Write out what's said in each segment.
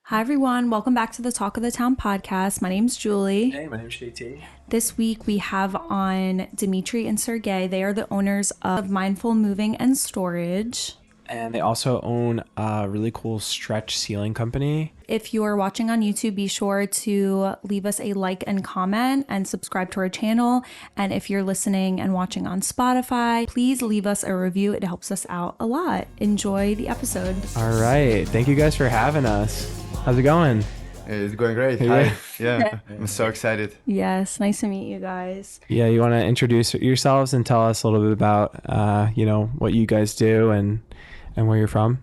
Hi, everyone. Welcome back to the Talk of the Town podcast. My name's Julie. Hey, my name's JT. This week we have on Dmitry and Siergi. They are the owners of Mindful Moving and Storage. And they also own a really cool stretch ceiling company. If you are watching on YouTube, be sure to leave us a like and comment and subscribe to our channel. And if you're listening and watching on Spotify, please leave us a review. It helps us out a lot. Enjoy the episode. All right. Thank you guys for having us. How's it going? It's going great. Yeah. Hi. Yeah, I'm so excited. Yes, nice to meet you guys. Yeah, you want to introduce yourselves and tell us a little bit about, what you guys do and where you're from?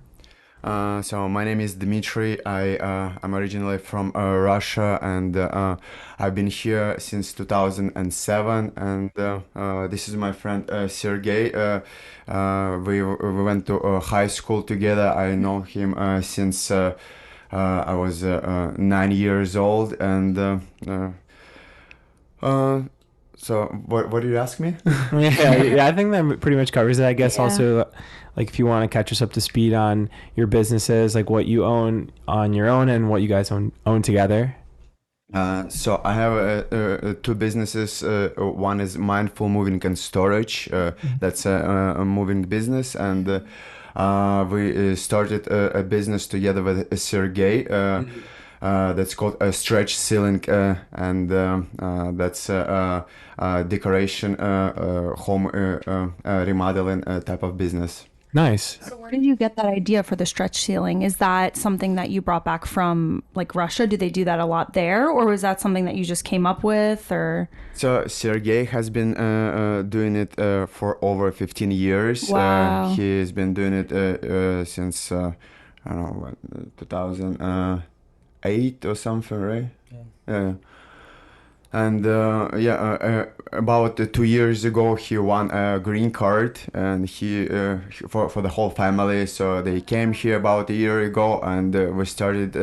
So my name is Dmitry. I'm originally from Russia, and I've been here since 2007. And this is my friend Sergey. We went to high school together. I know him since I was 9 years old. And so what did you ask me? yeah, I think that pretty much covers it. I guess Yeah. also, like, if you want to catch us up to speed on your businesses, like what you own on your own and what you guys own together. So I have two businesses. One is Mindful Moving and Storage. That's a moving business, and we started a business together with Sergey. That's called a stretch ceiling, and that's decoration, home remodeling type of business. Nice. So where did you get that idea for the stretch ceiling? Is that something that you brought back from like Russia? Do they do that a lot there? Or was that something that you just came up with or? So Sergey has been doing it for over 15 years. Wow. He's been doing it since, I don't know, 2008 or something, right? Yeah. And about 2 years ago, he won a green card, and he for the whole family. So they came here about a year ago, and we started.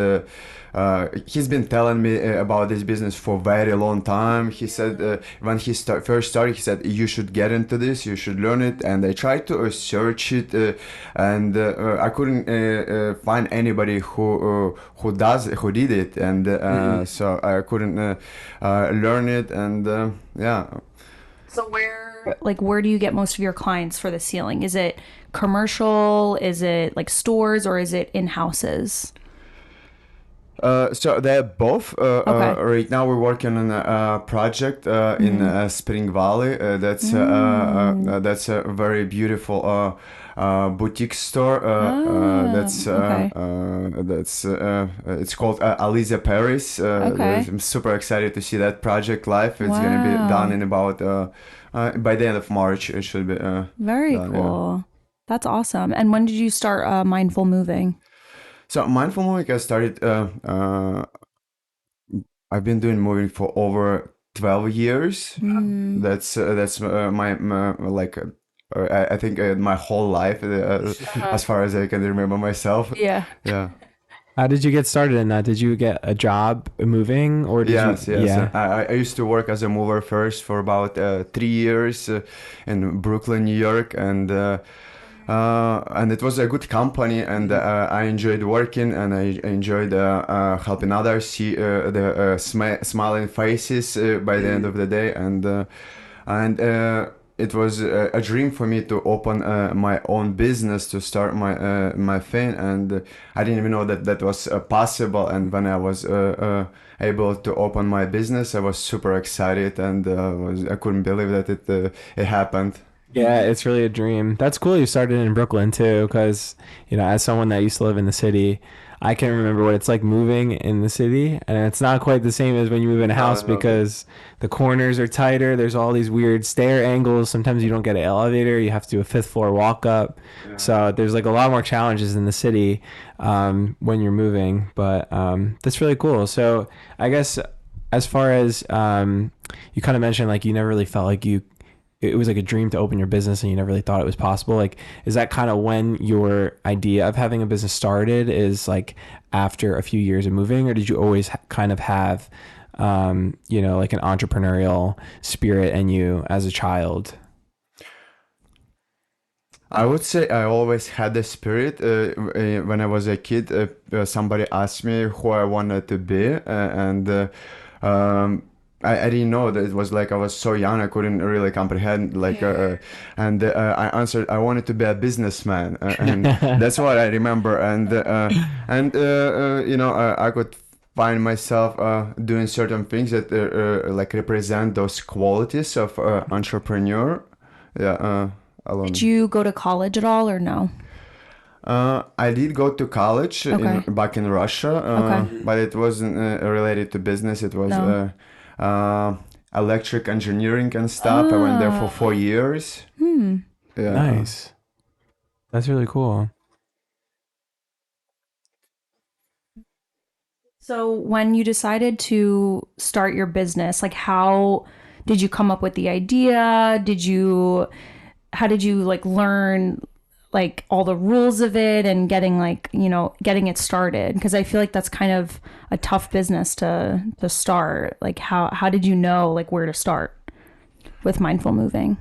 He's been telling me about this business for a very long time. He said when he first started, he said you should get into this, you should learn it. And I tried to search it, and I couldn't find anybody who did it, and so I couldn't learn it, and yeah. So where do you get most of your clients for the ceiling? Is it commercial? Is it like stores or is it in houses? So they're both. Okay. Right now we're working on a project in Spring Valley. That's a very beautiful boutique store. It's called Aliza Paris. Okay. I'm super excited to see that project live. It's gonna be done in about by the end of March. It should be Very done, yeah. cool. That's awesome. And when did you start Mindful Moving? So Mindful Moving, I started. I've been doing moving for over 12 years. That's my like. I think my whole life, as far as I can remember myself. Yeah. Yeah. How did you get started in that? Did you get a job moving or did Yes. you? Yeah. I used to work as a mover first for about 3 years in Brooklyn, New York, and it was a good company, and I enjoyed working, and I enjoyed helping others see the smiling faces by the end of the day, and it was a dream for me to open my own business, to start my thing, and I didn't even know that was possible. And when I was able to open my business, I was super excited, and I couldn't believe that it happened. Yeah, it's really a dream. That's cool you started in Brooklyn too, because, as someone that used to live in the city, I can remember what it's like moving in the city, and it's not quite the same as when you move in a house No. because the corners are tighter. There's all these weird stair angles. Sometimes you don't get an elevator. You have to do a fifth floor walk up. Yeah. So there's like a lot more challenges in the city when you're moving, but that's really cool. So I guess as far as you kind of mentioned, like you never really felt like it was like a dream to open your business and you never really thought it was possible. Like, is that kind of when your idea of having a business started, is like after a few years of moving, or did you always kind of have, like an entrepreneurial spirit in you as a child? I would say I always had the spirit. When I was a kid, somebody asked me who I wanted to be, and um, I didn't know that it was like I was so young I couldn't really comprehend and I answered I wanted to be a businessman, and that's what I remember. I could find myself doing certain things that like represent those qualities of entrepreneur. Yeah. Alone. Did you go to college at all or no? I did go to college Okay. back in Russia, Okay. but it wasn't related to business. It was No. electric engineering and stuff. I went there for 4 years. Yeah. Nice. That's really cool. So when you decided to start your business, like how did you come up with the idea? How did you like learn like all the rules of it and getting like, getting it started? Because I feel like that's kind of a tough business to start. Like how did you know like where to start with mindful moving?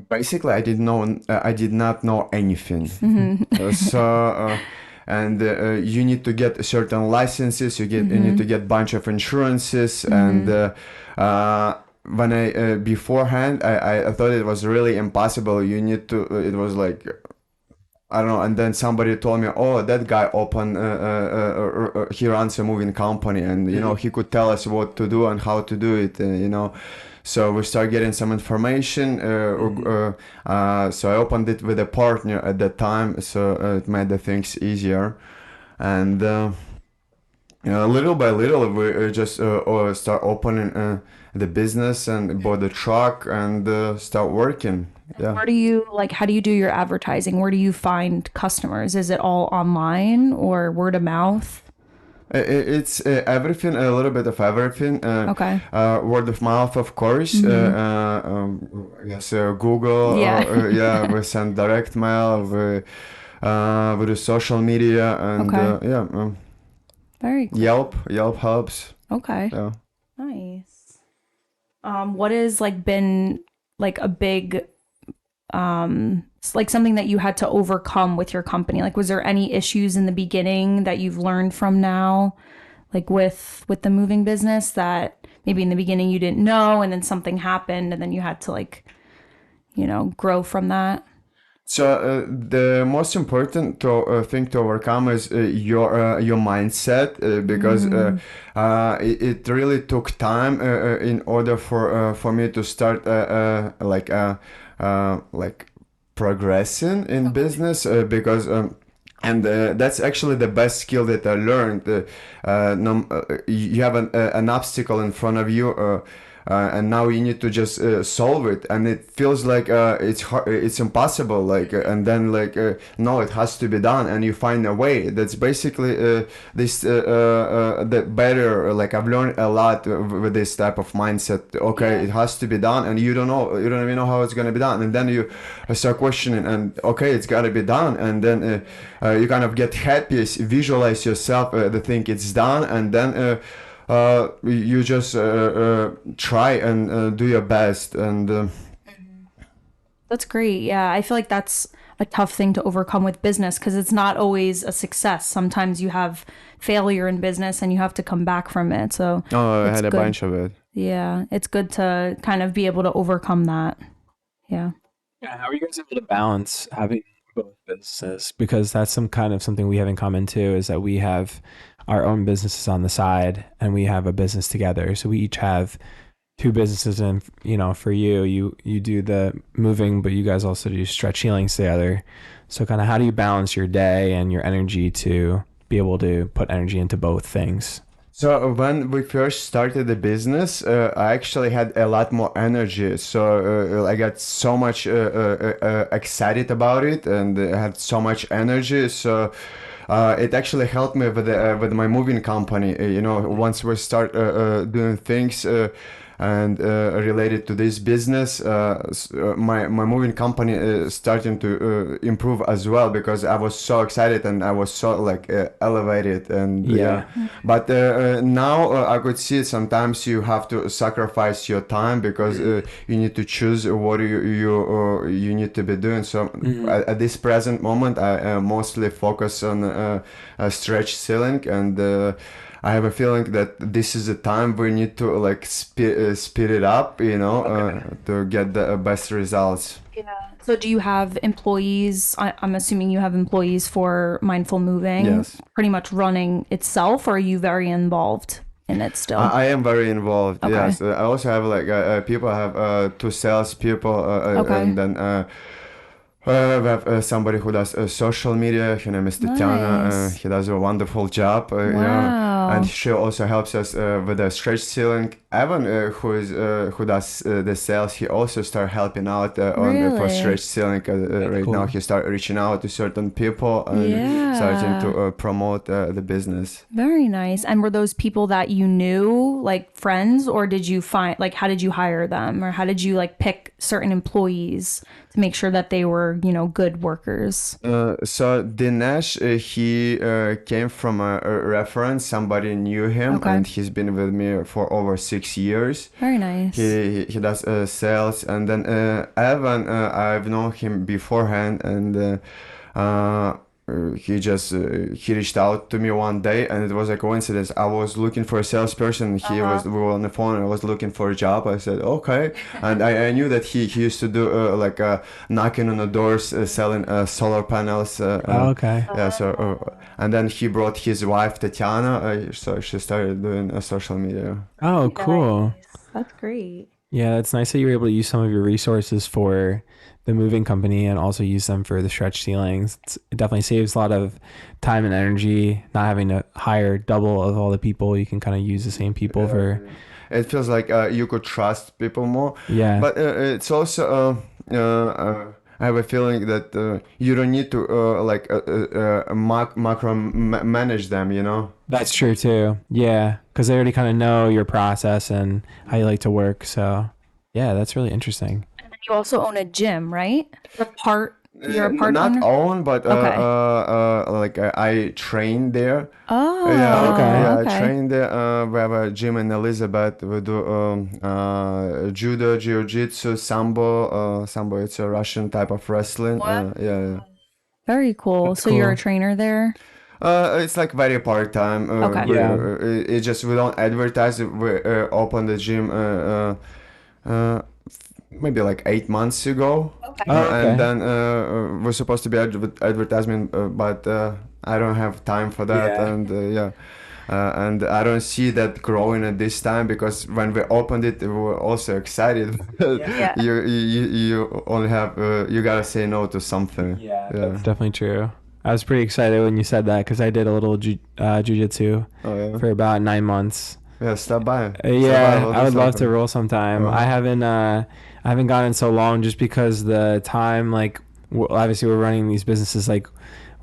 Basically, I did not know anything. And you need to get certain licenses. You need to get bunch of insurances, and when I beforehand, I thought it was really impossible. You need to. It was like. I don't know, and then somebody told me, "Oh, that guy he runs a moving company, and he could tell us what to do and how to do it." So we start getting some information. So I opened it with a partner at that time, so it made the things easier. And little by little, we just start opening the business and bought the truck and start working. Yeah. How do you do your advertising? Where do you find customers? Is it all online or word of mouth? It's everything, a little bit of everything. Okay. Word of mouth, of course. Yes, Google. Yeah. We send direct mail. We do social media, and Okay. Very cool. Yelp helps. Okay. Yeah. Nice. What has like been like a big like something that you had to overcome with your company? Like was there any issues in the beginning that you've learned from now, like with the moving business that maybe in the beginning you didn't know and then something happened and then you had to like, grow from that? So the most important thing to overcome is your mindset, because it really took time in order for me to start like progressing in business, because and that's actually the best skill that I learned. You have an obstacle in front of you. And now you need to just solve it, and it feels like it's hard, it's impossible. And then no, it has to be done, and you find a way. That's basically the better. Like I've learned a lot with this type of mindset. Okay, it has to be done, and you don't even know how it's gonna be done, and then you start questioning, and okay, it's gotta be done, and then you kind of get happy, visualize yourself, the thing it's done, and then. You just try and do your best, and That's great. Yeah, I feel like that's a tough thing to overcome with business because it's not always a success. Sometimes you have failure in business and you have to come back from it. So I it's had a good. bunch of it. Yeah, it's good to kind of be able to overcome that. Yeah. Yeah, how are you guys able to balance having both businesses? Because that's something we have in common too, is that we have our own businesses on the side and we have a business together. So we each have two businesses, and for you do the moving, but you guys also do stretch healings together. So kind of how do you balance your day and your energy to be able to put energy into both things? So when we first started the business, I actually had a lot more energy. So I got so much excited about it, and I had so much energy. So it actually helped me with my moving company. Once we start doing things, And related to this business, my moving company is starting to improve as well, because I was so excited and I was so like elevated. And Yeah. but now I could see sometimes you have to sacrifice your time, because you need to choose what you need to be doing. So at this present moment, I mostly focus on stretch ceiling, and I have a feeling that this is a time we need to like speed it up, to get the best results. Yeah. So do you have employees? I'm assuming you have employees for Mindful Moving, Yes. pretty much running itself, or are you very involved in it still? I am very involved. Okay. Yes, I also have like people. I have two sales people, Okay. and then we have somebody who does social media. Her name is Tatiana. Nice. He does a wonderful job. Wow. And she also helps us with the stretch ceiling. Evan, who does the sales, he also started helping out for Really? stretch ceiling. Right cool. now, he started reaching out to certain people and Yeah. starting to promote the business. Very nice. And were those people that you knew, like friends, or did you find, like, how did you hire them, or how did you like pick certain employees to make sure that they were, good workers? So Dinesh, he came from a reference. Somebody knew him, Okay. and he's been with me for over 6 years. Very nice. He does sales, and then Evan, I've known him beforehand, and he reached out to me one day, and it was a coincidence. I was looking for a salesperson. We were on the phone, and I was looking for a job. I said okay, and I knew that he used to do like knocking on the doors, selling solar panels. Okay. Yeah. So and then he brought his wife Tatiana, so she started doing social media. Oh, cool. Nice. That's great. Yeah, it's nice that you were able to use some of your resources for the moving company and also use them for the stretch ceilings. It definitely saves a lot of time and energy, not having to hire double of all the people. You can kind of use the same people for. It feels like you could trust people more. Yeah. But it's also I have a feeling that you don't need to macro manage them. That's true too. Yeah, because they already kind of know your process and how you like to work. So yeah, that's really interesting. And then you also own a gym, right? You're a part Not owner? own, but Okay. I train there. Oh, I okay. train there. We have a gym in Elizabeth. We do judo, jiu-jitsu, sambo. Sambo, it's a Russian type of wrestling. Yeah. Very cool. So you're a cool. trainer there? It's like very part-time. Okay. It's just we don't advertise it. We opened the gym maybe like 8 months ago. Okay. Oh, okay. And then we're supposed to be advertisement, but I don't have time for that. Yeah. And and I don't see that growing at this time, because when we opened it, we were also excited. Yeah. You only have you gotta say no to something. Yeah, that's definitely true. I was pretty excited when you said that because I did a little jujitsu Oh yeah. for about 9 months. Yeah, stop by. Yeah, We'll do I would love to something. roll sometime. Oh. I haven't gone in so long just because the time, like, obviously we're running these businesses, like,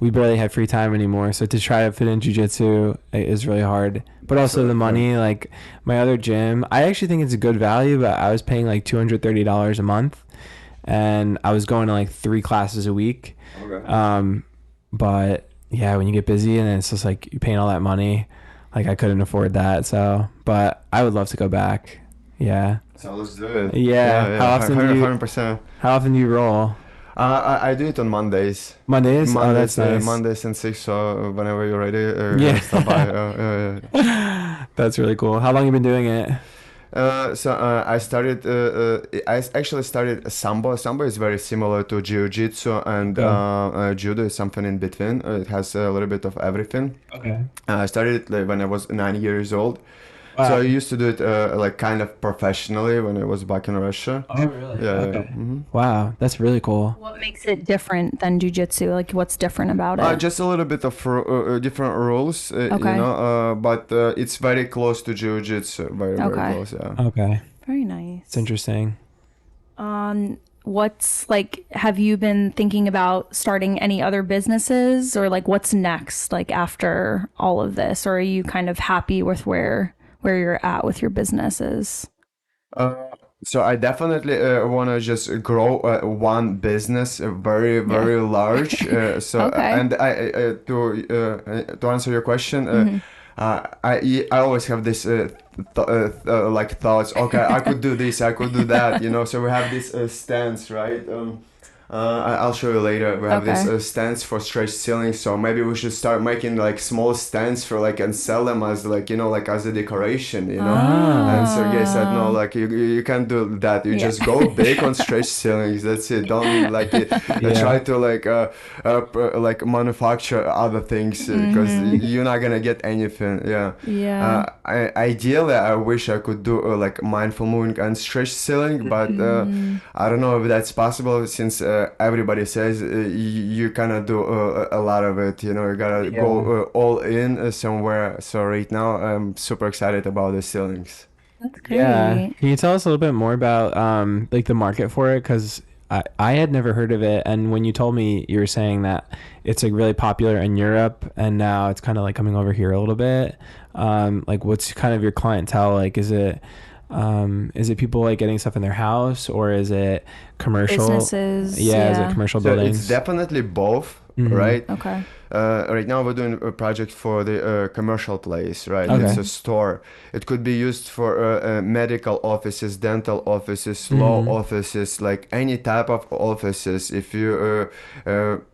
we barely have free time anymore. So to try to fit in jujitsu is really hard. But also the money, like my other gym, I actually think it's a good value, but I was paying like $230 a month, and I was going to like 3 classes a week. Okay. But yeah, when you get busy and it's just like you're paying all that money, like I couldn't afford that. So, but I would love to go back. Yeah. So let's do it. Yeah. How often do you 100%. How often do you roll? I do it on Mondays. Mondays? Oh, that's nice. Mondays and 6. So whenever you're ready, Yeah. stop by. That's really cool. How long you been doing it? I started. I actually started sambo. Sambo is very similar to jiu-jitsu, and judo is something in between. It has a little bit of everything. Okay. I started it like when I was 9 years old. Wow. So I used to do it like kind of professionally when I was back in Russia. Oh, really? Yeah. Okay. Mhm. Wow, that's really cool. What makes it different than jujitsu? Like, what's different about it? Just a little bit of different rules, Okay. but it's very close to jiu-jitsu. Very Okay. close. Yeah. Okay. Very nice. It's interesting. What's like, have you been thinking about starting any other businesses, or like what's next, like after all of this? Or are you kind of happy with where you're at with your businesses? Uh, so I definitely want to just grow one business very Yeah. very large. Okay. And to answer your question, Hmm. I always have this like thoughts. Okay, I could do this, I could do that. You know, so we have this stance, right? I'll show you later. We have this Okay. stands for stretch ceilings, so maybe we should start making like small stands for like and sell them as like like as a decoration, Ah, And Sergey said, no, Oh. like you can't do that. You Yeah. just go big on stretch ceilings. That's it. Don't try yeah. to like manufacture other things because Hmm. you're not gonna get anything. Yeah. Yeah. Ideally, I wish I could do like mindful moving and stretch ceiling, but Mm. I don't know if that's possible since everybody says you cannot do a lot of it. You gotta go Yeah. all in somewhere. So right now, I'm super excited about the ceilings. That's Yeah. great. Can you tell us a little bit more about like the market for it? Because I had never heard of it, and when you told me, you were saying that it's like really popular in Europe, and now it's kind of like coming over here a little bit. Like, what's kind of your clientele? Like, is it people like getting stuff in their house, or is it commercial? Businesses. Yeah, is it Yeah. commercial So it's buildings? definitely both, Mm-hmm. right? Okay. Right now we're doing a project for the commercial place, right? It's Okay. a store. It could be used for medical offices, dental offices, law Mm-hmm. offices, like any type of offices. If you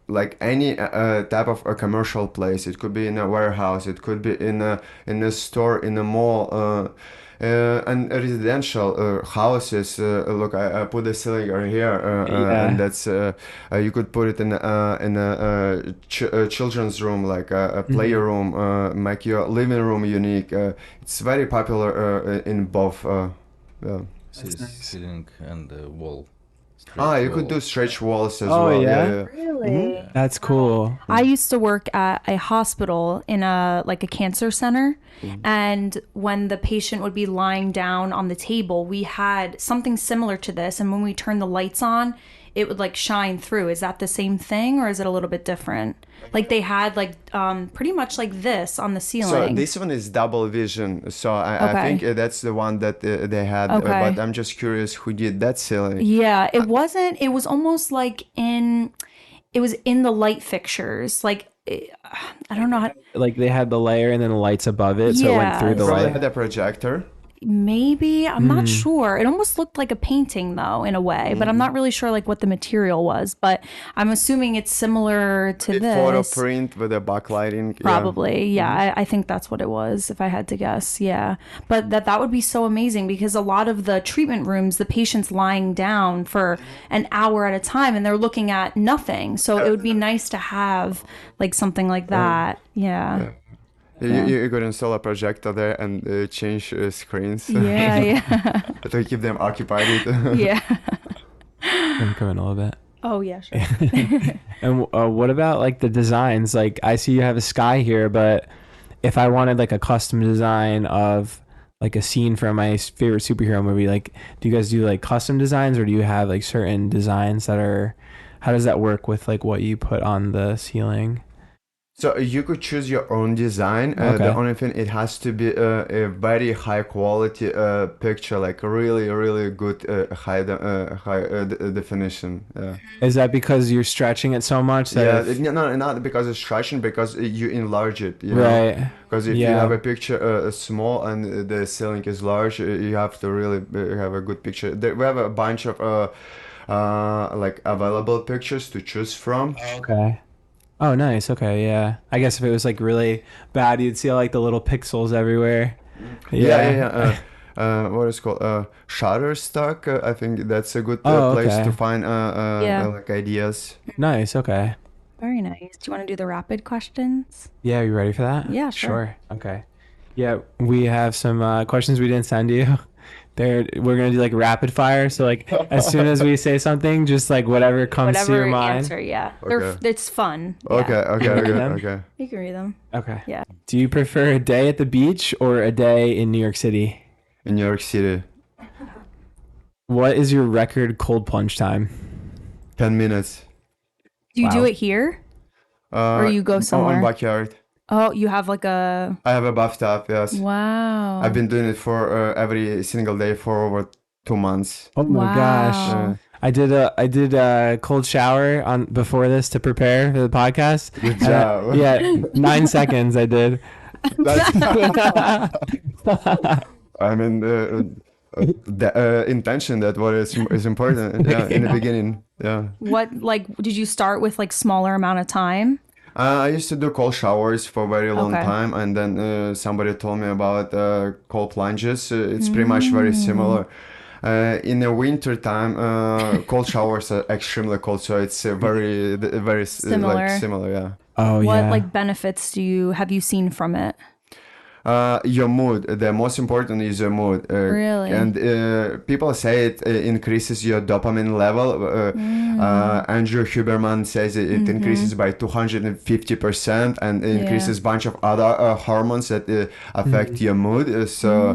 like any type of a commercial place, it could be in a warehouse, it could be in a store, in a mall. And residential houses. Look, I put the ceiling right here, and Yeah. that's you could put it in a children's room, like a play Mm-hmm. room, make your living room unique. It's very popular in both. Yeah. That's nice. Ceiling and wall, Ah, stretch you could wall. do stretch walls as Oh well. Yeah, yeah, yeah. Hmm. Really? Yeah. that's cool. I used to work at a hospital in a like a cancer center, and when the patient would be lying down on the table, we had something similar to this, and when we turned the lights on, it would like shine through. Is that the same thing or is it a little bit different? Like they had like pretty much like this on the So ceiling. this one is double vision. So I think Okay. that's the one that they had. But Okay. I'm just curious who did that ceiling. Yeah, it wasn't, it was almost like it was in the light fixtures. Like I don't know how. Like they had the layer and then the lights above it, so it went through Yeah, the Probably light. had a projector. maybe. I'm not Mm. sure. It almost looked like a painting though in a way, but I'm not really sure like what the material was, but I'm assuming it's similar to A photo this. print with a backlighting. Yeah. Probably. Yeah, I think that's what it was if I had to guess. Yeah. But that would be so amazing because a lot of the treatment rooms, the patient's lying down for an hour at a time and they're looking at nothing. So it would be nice to have like something like that. Yeah. You could install a projector there and change screens Yeah, yeah. to keep them occupied. Yeah. I'm coming a little bit. Oh, yeah, sure. And what about like the designs? Like I see you have a sky here, but if I wanted like a custom design of like a scene from my favorite superhero movie, like do you guys do like custom designs or do you have like certain designs that are, how does that work with like what you put on the ceiling? So you could choose your own design. The Okay. only thing, it has to be a very high quality picture, like really, really good high definition. Yeah. Is that because you're stretching it so much that Yeah, no, not because it's stretching, because you enlarge it, right. Because if you Yeah. have a picture small and the ceiling is large, you have to really have a good picture. We have a bunch of like available pictures to choose from. Okay. Oh, nice. Okay, yeah. I guess if it was like really bad, you'd see like the little pixels everywhere. Yeah. What is it called? Shutterstock. I think that's a good Oh, place okay. to find Yeah. like ideas. Nice. Okay. Very nice. Do you want to do the rapid questions? Yeah, you ready for that? Yeah, sure. Okay. Yeah, we have some questions we didn't send you. We're gonna do like rapid fire. So like as soon as we say something, just like whatever comes to Whatever your mind. answer, yeah. Okay. It's fun. Yeah. Okay, Read okay, them? okay. You can read them. Okay. Yeah. Do you prefer a day at the beach or a day in New York City? In New York City, What is your record cold plunge time? 10 minutes. Do you do Wow. it here? Or you go somewhere? On backyard. Oh, you have like a. I have a bathtub. Yes. Wow. I've been doing it for every single day for over 2 months. Oh my gosh. Wow. I did a cold shower on before this to prepare for the podcast. Good And job. yeah, 9 seconds I did. That's. I mean, the intention that what is important. Yeah, in the beginning. Yeah. What, like, did you start with like smaller amount of time? I used to do cold showers for a very long Okay. time, and then somebody told me about cold plunges. It's pretty much very similar. In the winter time, cold showers are extremely cold, so it's very Similar. like similar. Yeah. Oh What yeah. like benefits have you seen from it? Your mood. The most important is your mood. Really? And people say it increases your dopamine level. Andrew Huberman says it increases by 250% and increases bunch of other hormones that affect your mood. So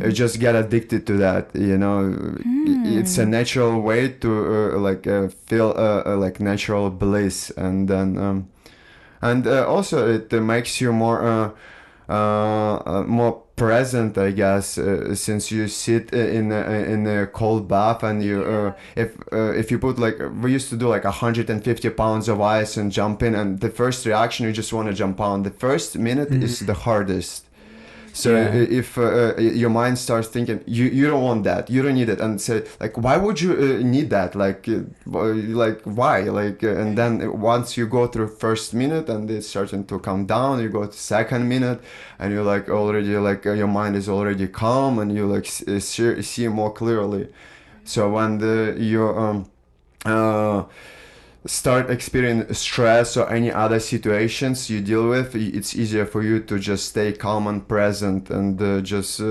you just get addicted to that. You know, it's a natural way to feel like natural bliss, and then and also it makes you more present, I guess, since you sit in a cold bath, and you if you put, like, we used to do like 150 pounds of ice and jump in, and the first reaction you just want to jump on. The first minute is the hardest. So Yeah. if your mind starts thinking, you don't want that, you don't need it, and say, like, why would you need that, like why, and then once you go through first minute and it's starting to calm down, you go to second minute, and you're like already like your mind is already calm, and you like see more clearly. So when you start experiencing stress or any other situations you deal with, it's easier for you to just stay calm and present, and just make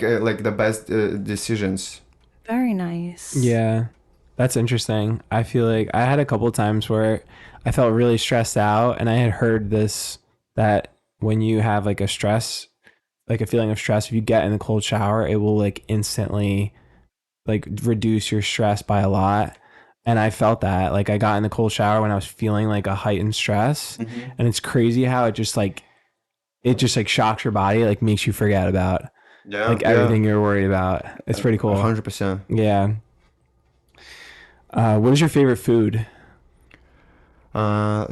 like the best decisions. Very nice. Yeah. That's interesting. I feel like I had a couple of times where I felt really stressed out, and I had heard this, that when you have like a feeling of stress, if you get in the cold shower, it will like instantly like reduce your stress by a lot. And I felt that, like, I got in the cold shower when I was feeling like a heightened stress, and it's crazy how it just like shocks your body, like makes you forget about like everything you're worried about. It's pretty cool. 100%. Yeah. What is your favorite food?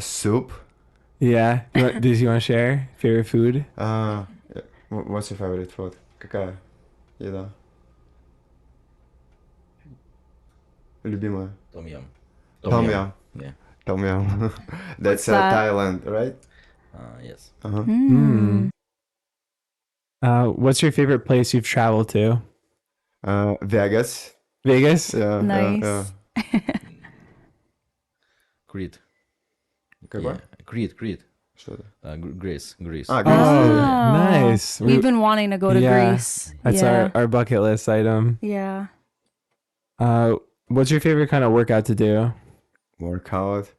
Soup. Yeah. Do you want to share favorite food? What's your favorite food? Какая еда? Любимая. Tom yum. Tom yum. Yeah. Tom yum. That's that? Thailand, right? Yes. What's your favorite place you've traveled to? Vegas. Vegas? Yeah. Nice. Crete. Какой? Yeah. Crete. Что это? Greece. Ah, Oh, Greece. nice. We've been wanting to go to Yeah. Greece. That's yeah. our bucket list item. Yeah. What's your favorite kind of workout to do? Workout.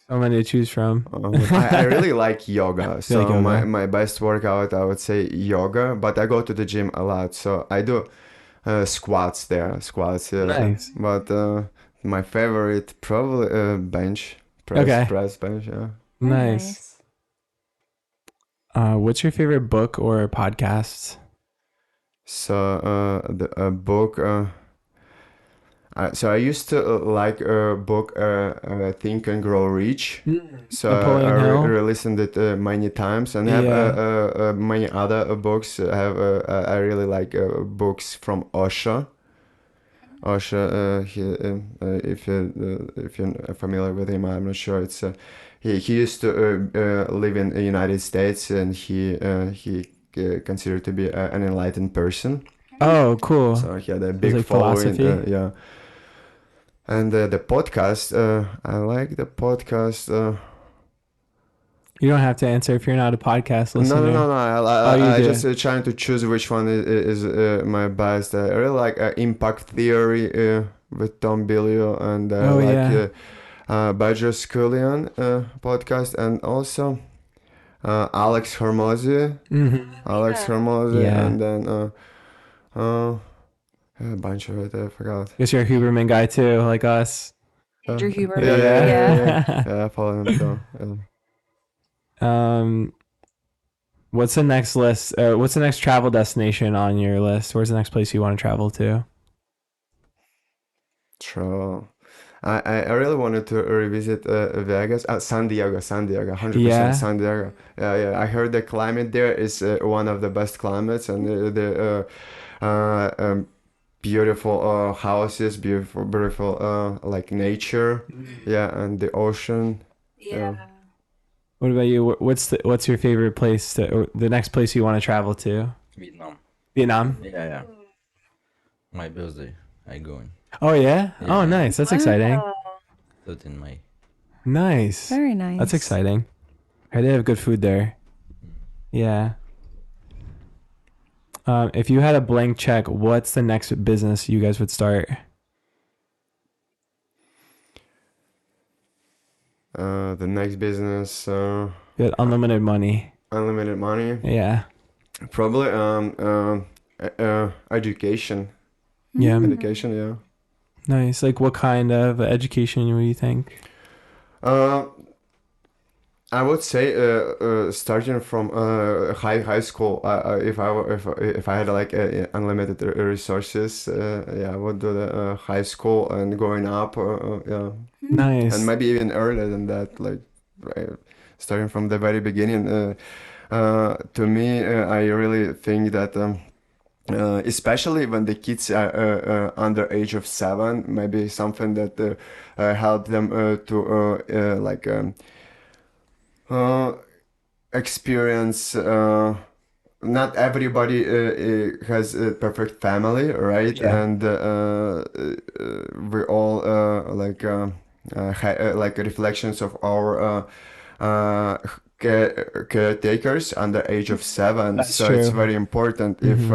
So many to choose from. I really like yoga. So like yoga? my best workout, I would say yoga, but I go to the gym a lot. So I do squats there. Squats. Nice. But my favorite probably bench. Okay. Press bench, yeah. Very Nice. What's your favorite book or podcast? So the book. So I used to like a book, Think and Grow Rich. So Napoleon I Hill? re-listened it many times, and have many other books. I really like books from Osho. Osho, if you're familiar with him, I'm not sure. It's he used to live in the United States, and he considered to be an enlightened person. Oh, cool. So he had a big like following. philosophy? Yeah. And the podcast, I like the podcast. You don't have to answer if you're not a podcast listener. No. you I do. just trying to choose which one is my best. I really like Impact Theory with Tom Billio, and Badger Scullion podcast, and also Alex Hormozy. Alex Hormozy, Yeah. and then a bunch of it. I forgot. Guess you're a Huberman guy too, like us. Andrew Huber. Yeah. I follow him too. Yeah. What's the next list? What's the next travel destination on your list? Where's the next place you want to travel to? True. I really wanted to revisit Vegas. San Diego, 100% Yeah. San Diego. Yeah, yeah. I heard the climate there is one of the best climates, and beautiful houses, beautiful like nature. Yeah, and the ocean. Yeah. What about you? What's your favorite place or the next place you want to travel to? Vietnam. Vietnam. Yeah, yeah. My birthday, I going. Oh yeah. Oh Yeah. nice. That's exciting. 13 May. Nice. Very nice. That's exciting. Heard they have good food there. Yeah. If you had a blank check, what's the next business you guys would start? The next business, You had unlimited money. unlimited money. Yeah. Probably education. Yeah. Education, yeah. Nice. Like what kind of education would you think? Uh, I would say starting from high school. If I had like unlimited resources, yeah, I would do the high school and going up. Yeah, Nice. and maybe even earlier than that. Like right, starting from the very beginning. To me, I really think that. Especially when the kids are under age of 7, maybe something that help them to like uh, experience. Not everybody has a perfect family, right? Yeah. And we all like reflections of our caretakers under age of 7. That's So it's true. very important if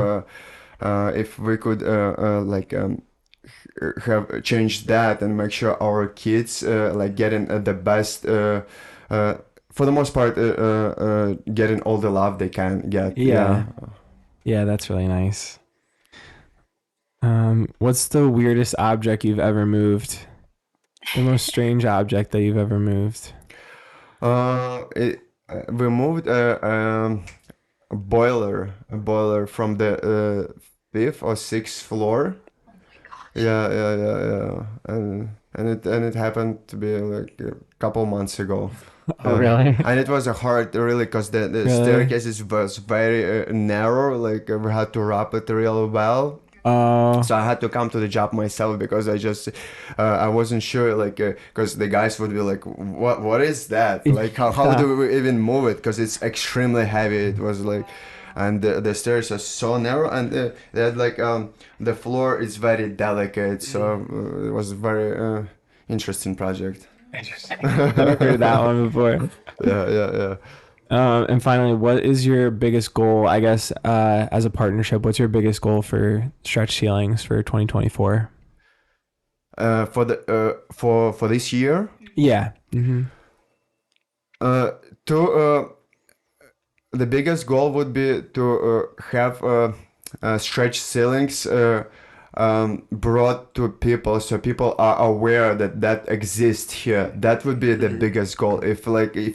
we could have changed that and make sure our kids like getting the best for the most part getting all the love they can get. Yeah. Yeah, that's really nice. What's the weirdest object you've ever moved? The most strange object that you've ever moved? We moved a boiler from the 5th or 6th floor. Yeah. And it happened to be like a couple months ago. Oh, really? And it was a hard, really, because the Really? staircase was very narrow. Like we had to wrap it really well. Oh, So I had to come to the job myself because I wasn't sure, like, because the guys would be like, what is that? Like, how do we even move it? Because it's extremely heavy. It was like, and the stairs are so narrow, and they had like the floor is very delicate. So it was a very interesting project. interesting. I've never heard that one before. Yeah. And finally, what is your biggest goal, I guess, as a partnership? What's your biggest goal for Stretch Ceilings for 2024? For this year, Yeah. the biggest goal would be to have stretch ceilings brought to people, so people are aware that exists here. That would be the biggest goal. If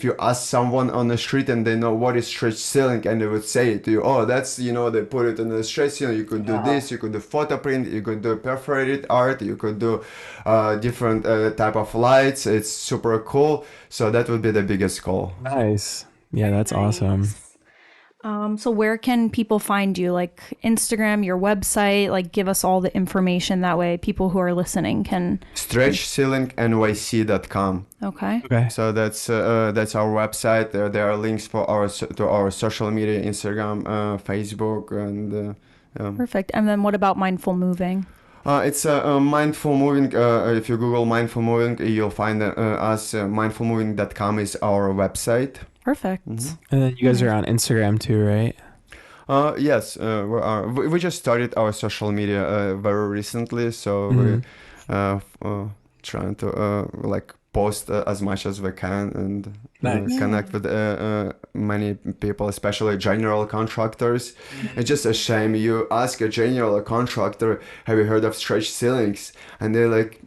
you ask someone on the street and they know what is stretch ceiling, and they would say to you, oh, that's, they put it on the stretch ceiling, you could do this, you could do photo print, you could do perforated art, you could do different type of lights. It's super cool. So that would be the biggest goal. Nice. Yeah, that's awesome. So where can people find you? Like Instagram, your website, like give us all the information. That way people who are listening can... StretchCeilingNYC.com. Okay. Okay. So that's our website. There are links for to our social media, Instagram, Facebook, and Perfect. And then what about mindful moving? it's mindful moving. If you Google mindful moving, you'll find us. Mindfulmoving.com is our website. Perfect. And then you guys are on Instagram too, right? Yes, we just started our social media very recently, so we're trying to like post as much as we can and Nice. connect with many people, especially general contractors. It's just a shame you ask a general contractor, have you heard of stretch ceilings? And they're like,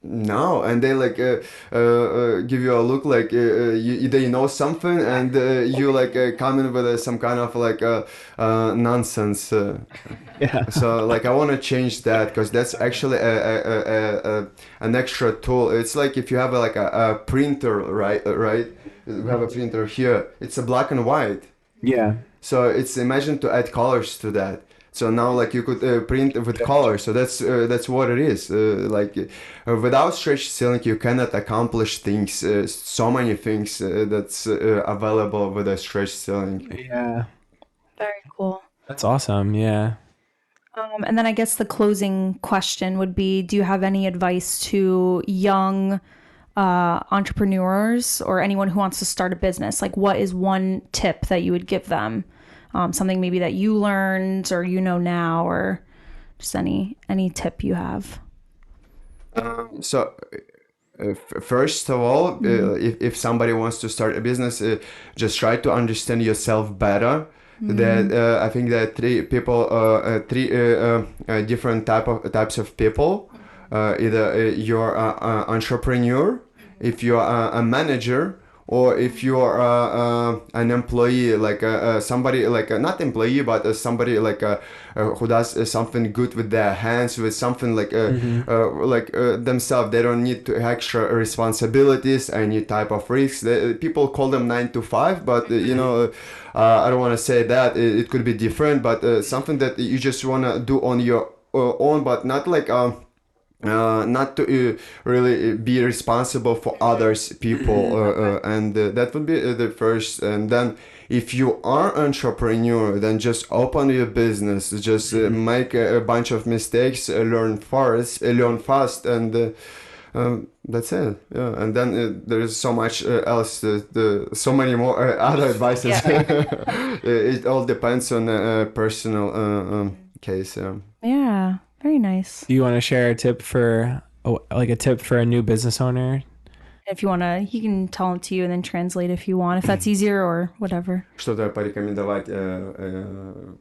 No, and they like give you a look like they know something, and you like come in with some kind of like nonsense. Yeah. So like I want to change that because that's actually an extra tool. It's like if you have like a printer, right? We have a printer here. It's a black and white. Yeah. So it's imagined to add colors to that. So now like you could print with colors. So that's what it is. Without stretch ceiling, you cannot accomplish things. So many things that's available with a stretch ceiling. Yeah. Very cool. That's awesome. Yeah. And then I guess the closing question would be, do you have any advice to young entrepreneurs or anyone who wants to start a business? Like, what is one tip that you would give them? Something maybe that you learned or you know now, or just any tip you have. So first of all, if somebody wants to start a business, just try to understand yourself better. That I think that three different types of people. Either you're an entrepreneur, if you're a manager, or if you're an employee, like somebody like not employee, but somebody like who does something good with their hands, with something like themselves. They don't need to extra responsibilities, any type of risks. People call them 9 to 5, but I don't want to say that it could be different, but something that you just want to do on your own, but not like not to really be responsible for others people and that would be the first. And then if you are entrepreneur, then just open your business, just make a bunch of mistakes, learn fast, and that's it. Yeah, and then there is so much else, so many more other advices. It all depends on a personal case. Yeah, very nice. Do you want to share a tip for a new business owner? If you want to, he can tell them to you and then translate if you want, if that's easier or whatever. Что-то порекомендовать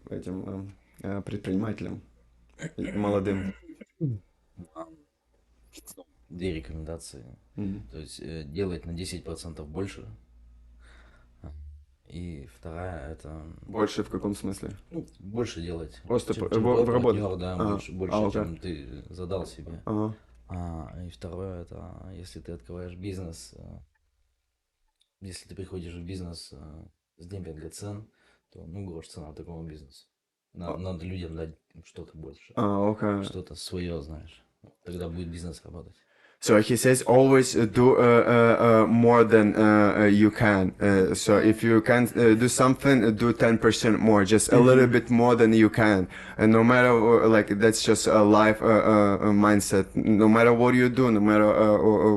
этим предпринимателям молодым. Две рекомендации. То есть делать на 10% больше. И вторая это... Больше в каком смысле? Ну, больше делать. Просто чем в работе? партнер, да, больше, окей. чем ты задал себе. И второе это, если ты открываешь бизнес, если ты приходишь в бизнес с демпинга цен, то, грош цена такого бизнеса. Надо людям дать что-то больше. Okay. Что-то свое, знаешь. Тогда будет бизнес работать. So he says always do more than you can. So if you can do something, do 10% more, just a little bit more than you can. And no matter like that's just a life mindset. No matter what you do, no matter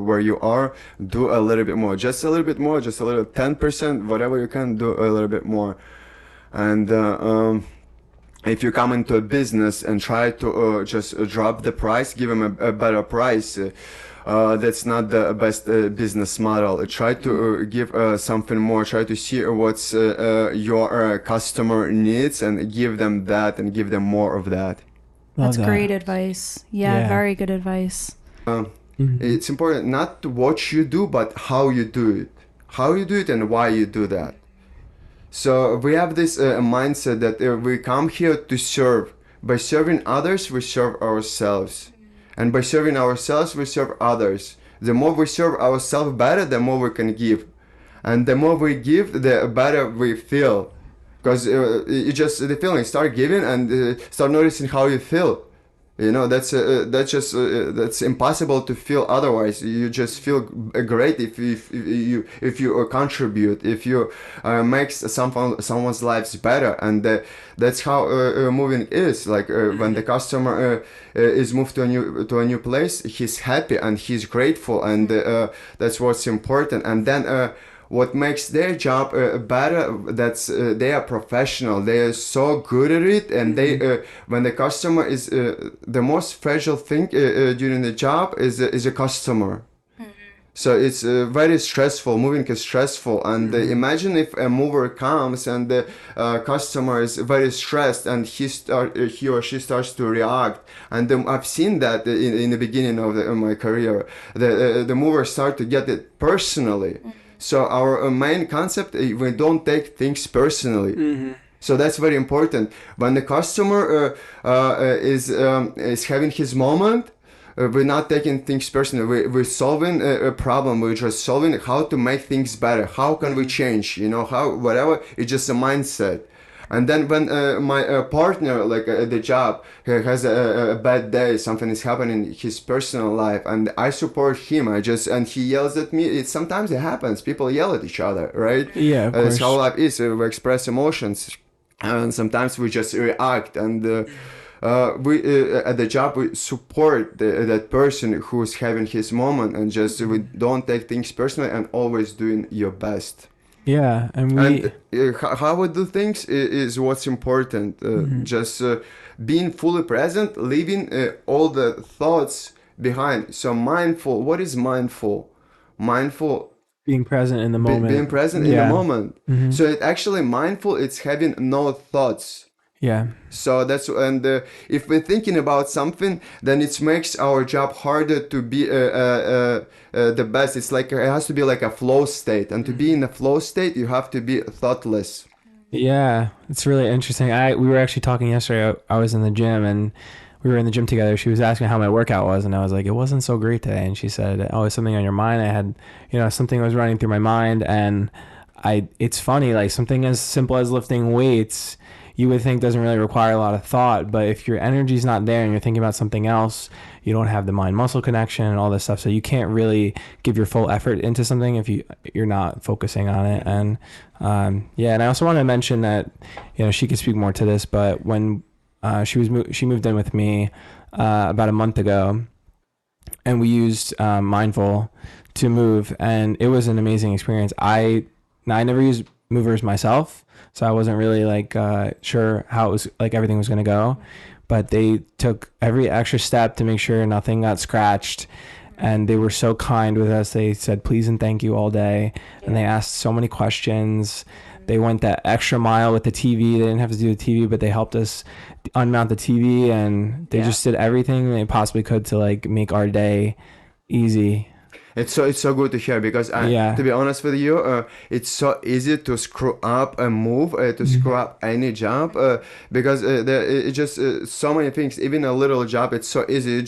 where you are, do a little bit more, just a little bit more, just a little 10%, whatever you can do a little bit more. And if you come into a business and try to just drop the price, give them a better price. That's not the best business model. Try to give something more. Try to see what's your customer needs and give them that and give them more of that. That's great advice. Yeah, very good advice. It's important not what you do, but how you do it. How you do it and why you do that. So we have this mindset that we come here to serve. By serving others, we serve ourselves. And by serving ourselves, we serve others. The more we serve ourselves better, the more we can give. And the more we give, the better we feel. Because the feeling, start giving and start noticing how you feel. That's impossible to feel otherwise. You just feel great if you contribute, if you make someone's lives better, and that's how moving is. Like when the customer is moved to a new place, he's happy and he's grateful, and that's what's important. And then what makes their job better, that's they are professional, they are so good at it, and they when the customer is the most fragile thing during the job is a customer. So it's very stressful. Moving is stressful, and imagine if a mover comes and the customer is very stressed, and he or she starts to react. And I've seen that in the beginning of my career. The movers start to get it personally. So our main concept, we don't take things personally. So that's very important. When the customer is having his moment, we're not taking things personally. We're solving a problem. We're just solving how to make things better. How can we change? How, whatever. It's just a mindset. And then when my partner, like at the job, has a bad day, something is happening in his personal life, and I support him. And he yells at me. Sometimes it happens. People yell at each other, right? Yeah, of That's course. how life is. We express emotions, and sometimes we just react. And we at the job we support that person who's having his moment, and just we don't take things personally and always doing your best. Yeah, and how we do things is what's important. Just being fully present, leaving all the thoughts behind. So mindful. What is mindful? Mindful. being present in the moment. Being present in the moment. So it actually mindful. It's having no thoughts. Yeah. So that's, and if we're thinking about something, then it makes our job harder to be the best. It's like it has to be like a flow state, and to be in a flow state, you have to be thoughtless. Yeah, it's really interesting. We were actually talking yesterday. I was in the gym, and we were in the gym together. She was asking how my workout was, and I was like, it wasn't so great today. And she said, oh, is something on your mind? I had, something was running through my mind, and it's funny, like something as simple as lifting weights, you would think doesn't really require a lot of thought, but if your energy's not there and you're thinking about something else, you don't have the mind-muscle connection and all this stuff, so you can't really give your full effort into something if you're not focusing on it. And and I also want to mention that she could speak more to this, but when she moved in with me about a month ago, and we used Mindful to move, and it was an amazing experience. I never used movers myself, so I wasn't really sure how it was, everything was going to go, but they took every extra step to make sure nothing got scratched, and they were so kind with us. They said please and thank you all day, and they asked so many questions. They went that extra mile with the TV. They didn't have to do the TV, but they helped us unmount the TV, and they just did everything they possibly could to make our day easy. It's so good to hear, because to be honest with you, it's so easy to screw up a move, to screw up any job, because it's just so many things. Even a little job, it's so easy.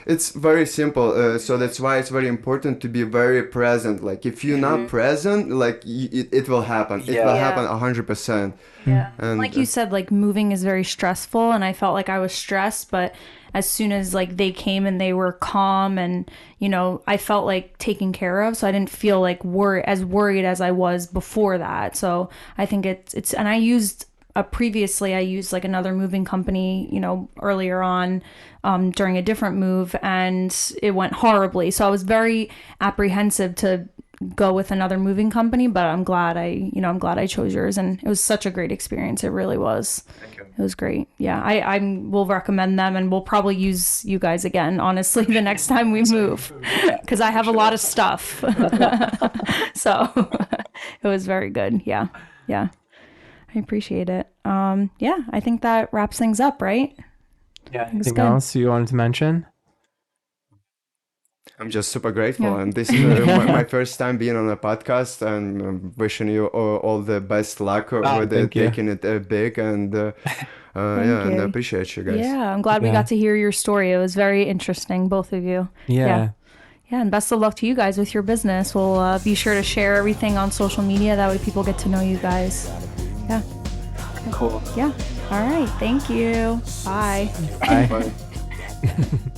It's very simple. So that's why it's very important to be very present. Like if you're not present, it will happen. It will happen 100%. Yeah. And like you said, moving is very stressful, and I felt like I was stressed, but as soon as they came and they were calm, and I felt taken care of, so I didn't feel as worried as I was before that. So I think it's and I used previously another moving company earlier on during a different move, and it went horribly, so I was very apprehensive to go with another moving company, but I'm glad I chose yours, and it was such a great experience. It really was. Thank you. It was great. Yeah, I will recommend them, and we'll probably use you guys again, honestly, the next time we move, because I have a lot of stuff. So it was very good. Yeah. I appreciate it. I think that wraps things up, right? Yeah. Anything else you wanted to mention? I'm just super grateful, Yeah. and this is my first time being on a podcast, and I'm wishing you all the best luck with taking it big, and and I appreciate you guys. Yeah, I'm glad we got to hear your story. It was very interesting, both of you. Yeah, and best of luck to you guys with your business. We'll be sure to share everything on social media. That way people get to know you guys. Yeah. Cool. Yeah. All right. Thank you. Bye. Bye. Bye.